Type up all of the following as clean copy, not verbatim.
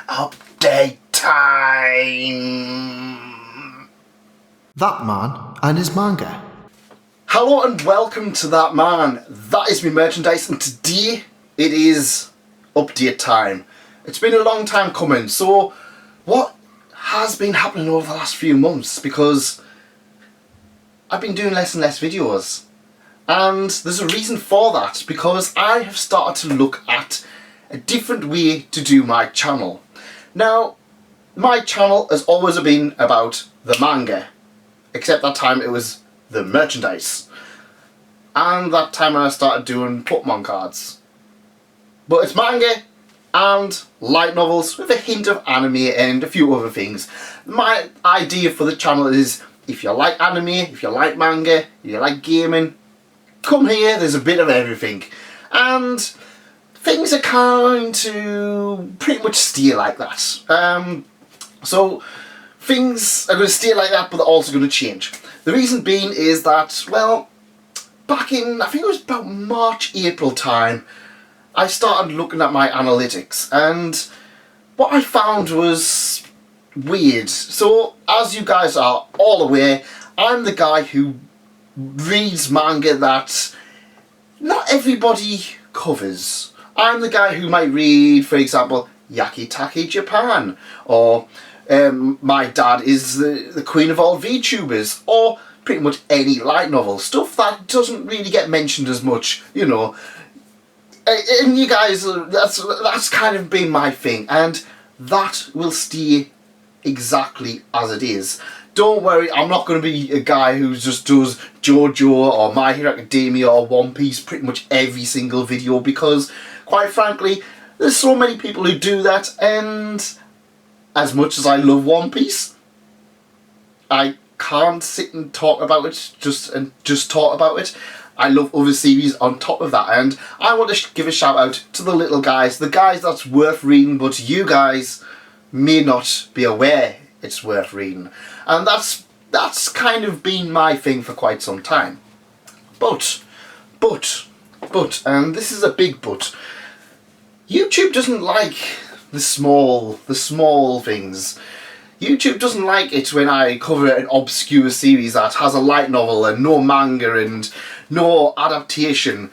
Update time! That Man and His Manga. Hello and welcome to That Man. That is my merchandise, and today it is update time. It's been a long time coming, so what has been happening over the last few months? Because I've been doing less and less videos. And there's a reason for that, because I have started to look at a different way to do my channel. Now, my channel has always been about the manga, except that time it was the merchandise. And that time I started doing Pokemon cards. But it's manga and light novels with a hint of anime and a few other things. My idea for the channel is, if you like anime, if you like manga, if you like gaming, come here, there's a bit of everything. And things are going to pretty much stay like that. So things are going to stay like that, but they're also going to change. The reason being is that, well, back in, I think it was about March, April time, I started looking at my analytics, and what I found was weird. So, as you guys are all aware, I'm the guy who reads manga that not everybody covers. I'm the guy who might read, for example, Yakitaki Japan, or my dad is the queen of all VTubers, or pretty much any light novel. Stuff that doesn't really get mentioned as much, you know. And you guys, that's kind of been my thing, and that will stay exactly as it is. Don't worry, I'm not going to be a guy who just does JoJo or My Hero Academia or One Piece pretty much every single video, because, quite frankly, there's so many people who do that, and as much as I love One Piece, I can't sit and talk about it, just talk about it. I love other series on top of that, and I want to give a shout out to the little guys, the guys that's worth reading, but you guys may not be aware it's worth reading. And that's kind of been my thing for quite some time. But, and this is a big but, YouTube doesn't like the small things. YouTube doesn't like it when I cover an obscure series that has a light novel and no manga and no adaptation.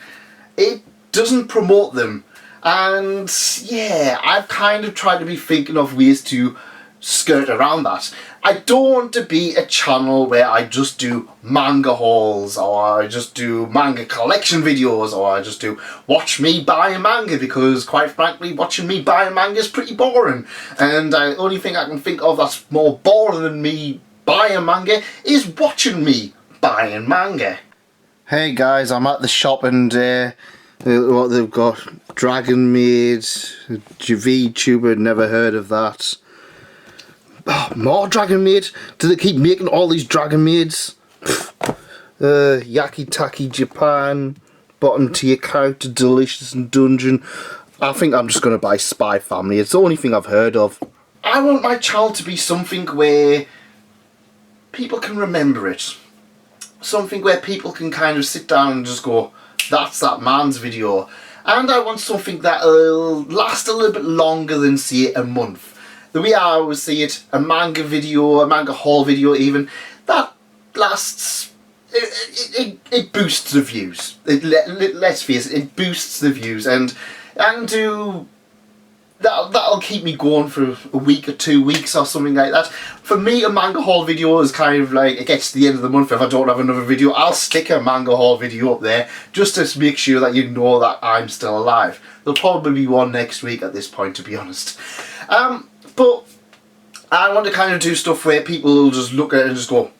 It doesn't promote them. And yeah, I've kind of tried to be thinking of ways to skirt around that. I don't want to be a channel where I just do manga hauls, or I just do manga collection videos, or I just do watch me buy a manga, because quite frankly watching me buy a manga is pretty boring, and the only thing I can think of that's more boring than me buying manga is watching me buying manga. Hey guys, I'm at the shop, and what they've got, Dragon Maid, VTuber, never heard of that. Oh, more Dragon Maid? Do they keep making all these Dragon Maids? Yakitaki Japan, bottom tier character, delicious and dungeon. I think I'm just going to buy Spy Family. It's the only thing I've heard of. I want my channel to be something where people can remember it. Something where people can kind of sit down and just go, that's that man's video. And I want something that'll last a little bit longer than, say, a month. The way I always see it, a manga video, a manga haul video even, that lasts, it boosts the views. Let's face it, it boosts the views, and that'll keep me going for a week or 2 weeks or something like that. For me, a manga haul video is kind of like, it gets to the end of the month, if I don't have another video, I'll stick a manga haul video up there, just to make sure that you know that I'm still alive. There'll probably be one next week at this point, to be honest. But I want to kind of do stuff where people will just look at it and just go,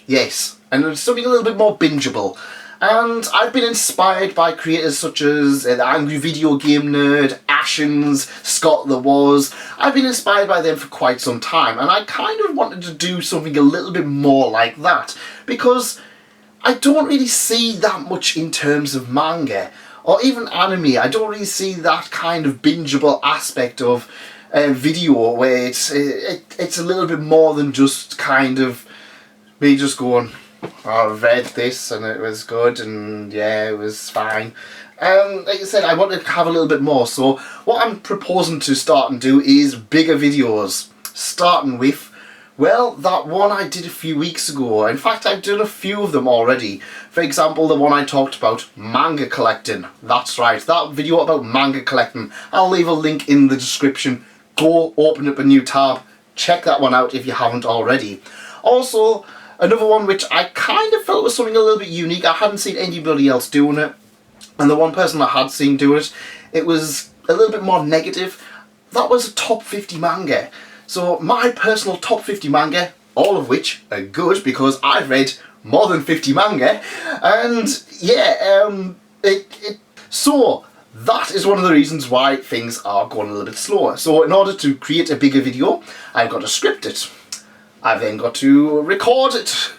yes. And it's something a little bit more bingeable. And I've been inspired by creators such as the Angry Video Game Nerd, Ashens, Scott the Wars. I've been inspired by them for quite some time, and I kind of wanted to do something a little bit more like that, because I don't really see that much in terms of manga, or even anime. I don't really see that kind of bingeable aspect of video where it's a little bit more than just kind of me just going, I read this and it was good and yeah, it was fine. Like I said, I want to have a little bit more, so what I'm proposing to start and do is bigger videos. Starting with, well, that one I did a few weeks ago. In fact, I've done a few of them already. For example, the one I talked about, manga collecting. That's right, that video about manga collecting. I'll leave a link in the description. Go open up a new tab. Check that one out if you haven't already. Also, another one which I kind of felt was something a little bit unique. I hadn't seen anybody else doing it. And the one person I had seen do it, it was a little bit more negative. That was a top 50 manga. So my personal top 50 manga, all of which are good because I've read more than 50 manga. And yeah, so that is one of the reasons why things are going a little bit slower. So in order to create a bigger video, I've got to script it. I've then got to record it.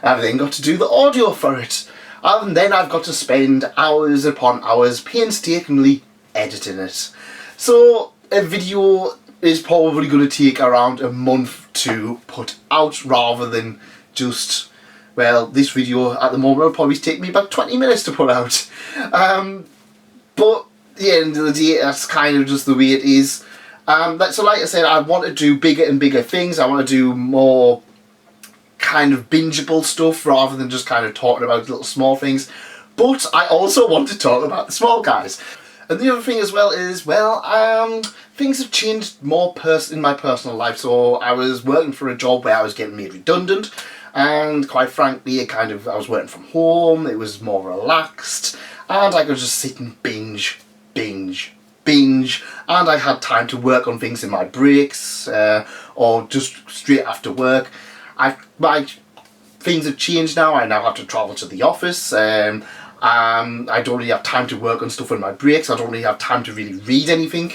I've then got to do the audio for it. And then I've got to spend hours upon hours painstakingly editing it. So a video is probably going to take around a month to put out rather than just, well, this video at the moment will probably take me about 20 minutes to put out. But at the end of the day, that's kind of just the way it is. So like I said, I want to do bigger and bigger things. I want to do more kind of bingeable stuff rather than just kind of talking about little small things. But I also want to talk about the small guys. And the other thing as well is, well, things have changed more in my personal life. So I was working for a job where I was getting made redundant, and quite frankly, I was working from home. It was more relaxed, and I could just sit and binge, and I had time to work on things in my breaks or just straight after work. Things have changed now. I now have to travel to the office. I don't really have time to work on stuff in my breaks. I don't really have time to really read anything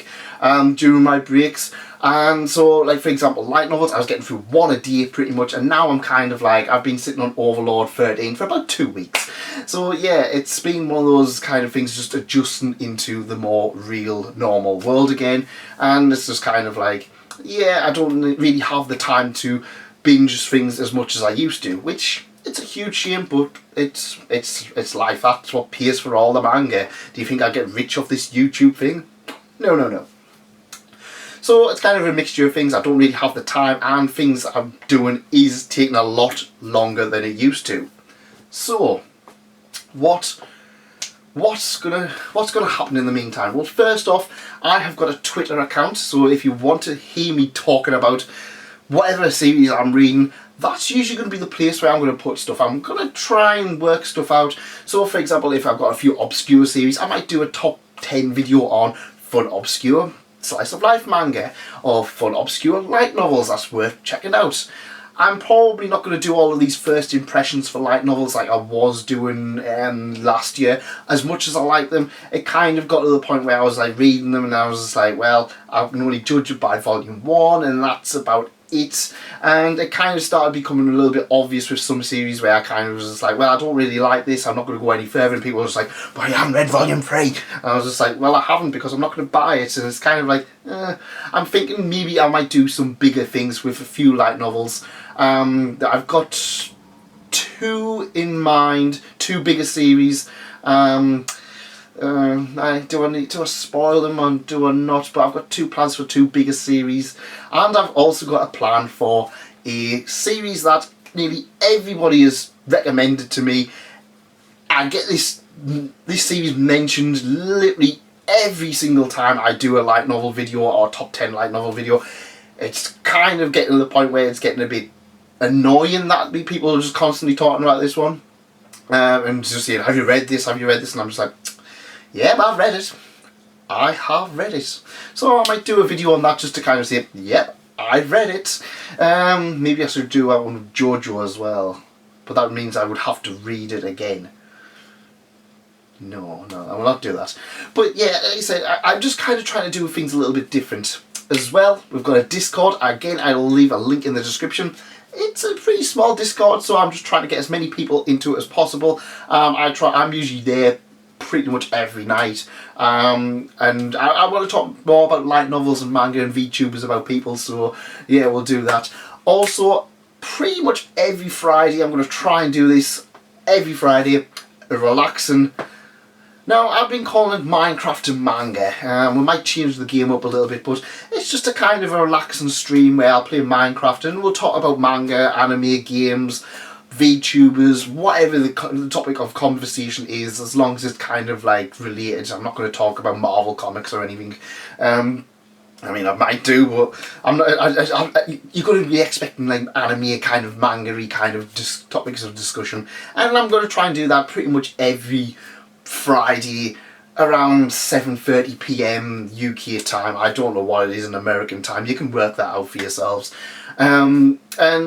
during my breaks. And so, like, for example, light novels, I was getting through one a day pretty much, and now I'm kind of like, I've been sitting on Overlord 13 for about 2 weeks. So yeah, it's been one of those kind of things, just adjusting into the more real, normal world again. And it's just kind of like, yeah, I don't really have the time to binge things as much as I used to, which it's a huge shame, but it's life. That's what pays for all the manga. Do you think I get rich off this YouTube thing? No. So it's kind of a mixture of things. I don't really have the time, and things I'm doing is taking a lot longer than it used to. So what's gonna happen in the meantime? Well, first off, I have got a Twitter account, so if you want to hear me talking about whatever series I'm reading, that's usually going to be the place where I'm going to put stuff. I'm going to try and work stuff out. So for example, if I've got a few obscure series, I might do a top 10 video on fun obscure slice of life manga or fun obscure light novels that's worth checking out. I'm probably not going to do all of these first impressions for light novels like I was doing last year. As much as I like them, it kind of got to the point where I was like reading them and I was just like, well, I can only judge it by volume 1 and that's about it. And it kind of started becoming a little bit obvious with some series where I kind of was just like, well, I don't really like this, I'm not going to go any further, and people were just like, but you haven't read volume 3. And I was just like, well, I haven't, because I'm not going to buy it. And it's kind of like, I'm thinking maybe I might do some bigger things with a few light novels. I've got 2 in mind, 2 bigger series. Do I need to spoil them or do I not? But I've got 2 plans for 2 bigger series, and I've also got a plan for a series that nearly everybody has recommended to me. I get this series mentioned literally every single time I do a light novel video or top 10 light novel video. It's kind of getting to the point where it's getting a bit annoying that people are just constantly talking about this one. And just saying, have you read this? Have you read this? And I'm just like, yep, I've read it. I have read it. So I might do a video on that just to kind of say, yep, I've read it. Maybe I should do one with JoJo as well. But that means I would have to read it again. No, I will not do that. But yeah, like I said, I'm just kind of trying to do things a little bit different. As well, we've got a Discord. Again, I will leave a link in the description. It's a pretty small Discord, so I'm just trying to get as many people into it as possible. I'm usually there pretty much every night, and I want to talk more about light novels and manga and VTubers about people, so yeah, we'll do that. Also, pretty much every Friday, I'm going to try and do this every Friday, a relaxing Now, I've been calling it Minecraft and Manga. We might change the game up a little bit, but it's just a kind of a relaxing stream where I'll play Minecraft and we'll talk about manga, anime, games, VTubers, whatever the topic of conversation is, as long as it's kind of like related. I'm not going to talk about Marvel comics or anything. I mean, I might do, but I'm not. You're going to be expecting like anime kind of manga-y kind of topics of discussion, and I'm going to try and do that pretty much every Friday around 7:30 p.m. UK time. I don't know what it is in American time. You can work that out for yourselves. And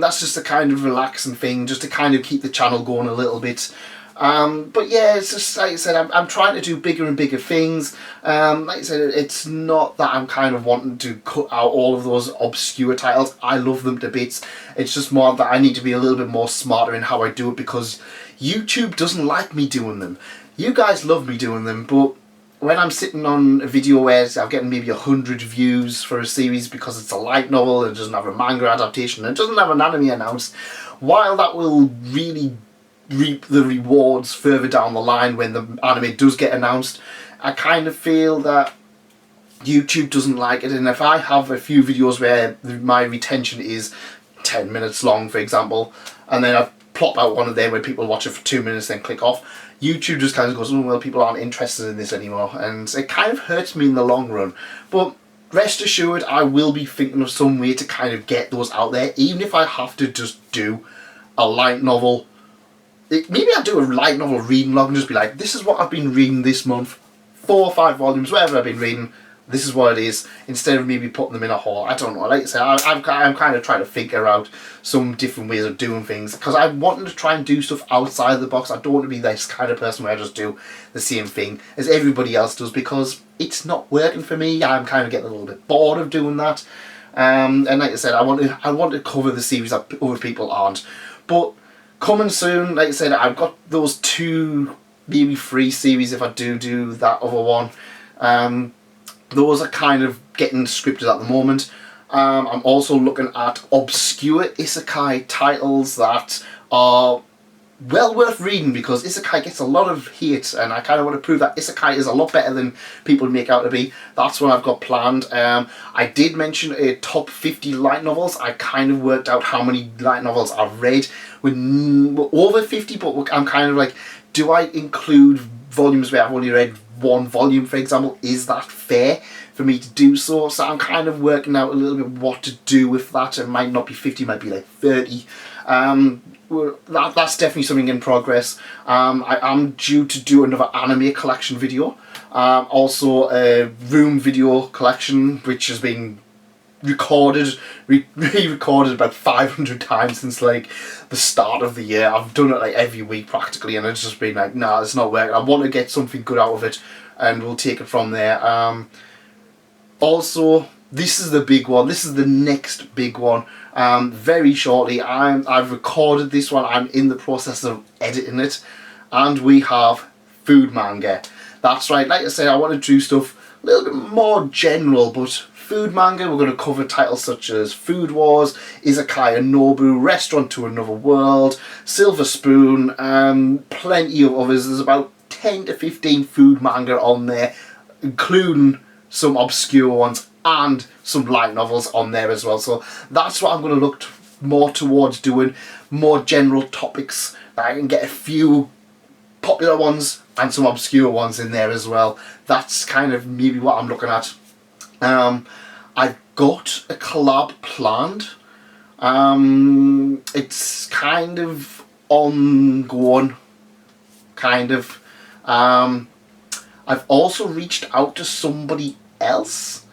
that's just a kind of relaxing thing, just to kind of keep the channel going a little bit. But yeah, it's just like I said, I'm trying to do bigger and bigger things. Like I said, it's not that I'm kind of wanting to cut out all of those obscure titles. I love them to bits. It's just more that I need to be a little bit more smarter in how I do it, because YouTube doesn't like me doing them. You guys love me doing them, but when I'm sitting on a video where I'm getting maybe 100 views for a series because it's a light novel and it doesn't have a manga adaptation and it doesn't have an anime announced, while that will really reap the rewards further down the line when the anime does get announced, I kind of feel that YouTube doesn't like it. And if I have a few videos where my retention is 10 minutes long, for example, and then I plop out one of them where people watch it for 2 minutes then click off, YouTube just kind of goes, oh well, people aren't interested in this anymore, and it kind of hurts me in the long run. But rest assured, I will be thinking of some way to kind of get those out there, even if I have to just do a light novel. Maybe I'll do a light novel reading log and just be like, this is what I've been reading this month, 4 or 5 volumes, whatever I've been reading, this is what it is, instead of maybe putting them in a haul. I don't know, like I say, I'm kind of trying to figure out some different ways of doing things, because I'm wanting to try and do stuff outside the box. I don't want to be this kind of person where I just do the same thing as everybody else does, because it's not working for me. I'm kind of getting a little bit bored of doing that. And like I said, I want to cover the series that other people aren't. But coming soon, like I said, I've got those 2, maybe 3 series if I do that other one. Those are kind of getting scripted at the moment. I'm also looking at obscure isekai titles that are well worth reading, because isekai gets a lot of hate, and I kind of want to prove that isekai is a lot better than people make out to be. That's what I've got planned. I did mention a top 50 light novels. I kind of worked out how many light novels I've read. We're over 50, but I'm kind of like, do I include volumes where I've only read 1 volume, for example? Is that fair for me to do so? So I'm kind of working out a little bit what to do with that. It might not be 50, it might be like 30. That's definitely something in progress. I am due to do another anime collection video. Also a room video collection, which has been re-recorded about 500 times since like the start of the year. I've done it like every week practically, and it's just been like, nah, it's not working. I want to get something good out of it, and we'll take it from there. Also, this is the big one. This is the next big one. Very shortly, I've recorded this one. I'm in the process of editing it, and we have food manga. That's right. Like I said, I want to do stuff a little bit more general, but food manga. We're going to cover titles such as Food Wars, Izakaya Nobu, Restaurant to Another World, Silver Spoon, and plenty of others. There's about 10 to 15 food manga on there, including some obscure ones and some light novels on there as well. So that's what I'm going to look more towards doing, more general topics that I can get a few popular ones and some obscure ones in there as well. That's kind of maybe what I'm looking at. I've got a collab planned. It's kind of ongoing, kind of. I've also reached out to somebody else.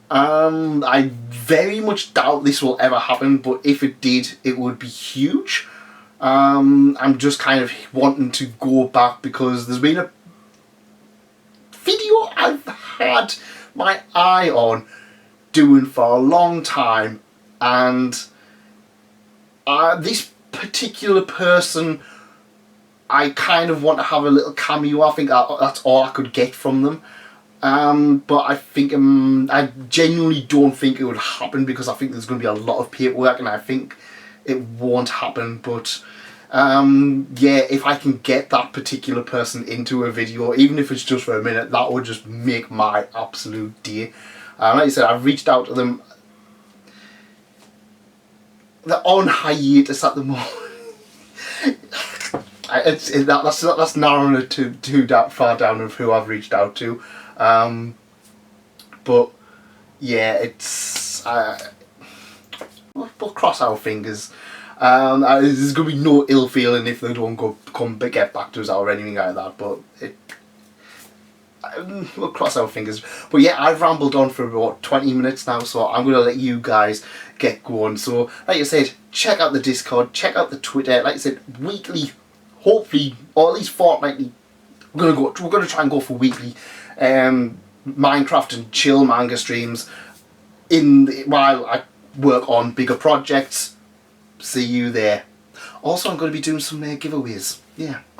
I very much doubt this will ever happen, but if it did, it would be huge. I'm just kind of wanting to go back, because there's been a video I've had my eye on doing for a long time, and this particular person, I kind of want to have a little cameo. I think that's all I could get from them. But I think I genuinely don't think it would happen, because I think there's going to be a lot of paperwork, and I think it won't happen. But Yeah, if I can get that particular person into a video, even if it's just for a minute, that would just make my absolute day. Like I said, I've reached out to them. They're on hiatus at the moment. That's narrowing it too far down of who I've reached out to. But yeah, it's we'll cross our fingers. There's gonna be no ill feeling if they don't get back to us or anything like that. But we'll cross our fingers. But yeah, I've rambled on for about 20 minutes now, so I'm gonna let you guys get going. So like I said, check out the Discord, check out the Twitter. Like I said, weekly, hopefully, or at least fortnightly. We're gonna try and go for weekly Minecraft and chill manga streams while I work on bigger projects. See you there. Also, I'm going to be doing some giveaways. Yeah.